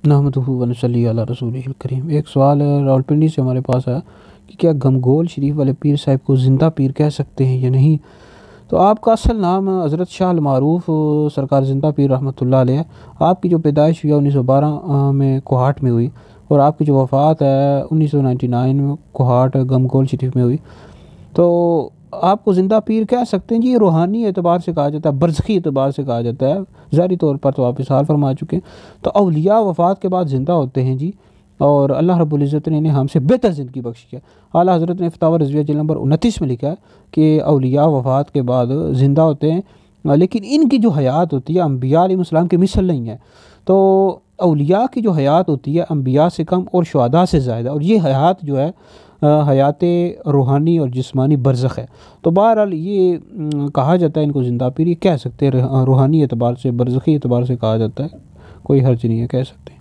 नहमदुहु व नसल्ली अला रसूलिहिल करीम। एक सवाल रावलपिंडी से हमारे पास आया कि क्या गमगोल शरीफ वाले पीर साहब को ज़िंदा पीर कह सकते हैं या नहीं। तो आपका असल नाम हज़रत शाह अल मारूफ सरकार ज़िंदा पीर रहमतुल्लाह अलैह है। आपकी जो पैदाइश हुई है 1912 में कोहाट में हुई, और आपकी जो वफ़ात है 1999 में कोहाट गमगोल शरीफ में हुई। तो आपको ज़िंदा पीर कह सकते हैं जी। ये रूहानी एतबार से कहा जाता है, बरज़खी एतबार से कहा जाता है। ज़ाहरी तौर पर तो आप इरशाद फरमा चुके हैं। तो औलिया वफ़ात के बाद ज़िंदा होते हैं जी, और अल्लाह रब्बुल इज़्ज़त ने इन्हें हमसे बेहतर ज़िंदगी बख्शी है। आला हज़रत ने फ़तावा रज़विया जिल्द नंबर 29 में लिखा है कि औलिया वफ़ात के बाद ज़िंदा होते हैं, लेकिन इनकी जो हयात होती है अम्बिया अलैहिस्सलाम के मिसल नहीं है। तो औलिया की जो हयात होती है अम्बिया से कम और शुहदा से ज़्यादा, और ये हयात जो है हयात रूहानी और जिस्मानी बरज़ख है। तो बहरहाल ये कहा जाता है इनको ज़िंदा पीर, ये कह सकते हैं रूहानी एतबार से, बरज़खी एतबार से कहा जाता है, कोई हर्ज नहीं है, कह सकते हैं।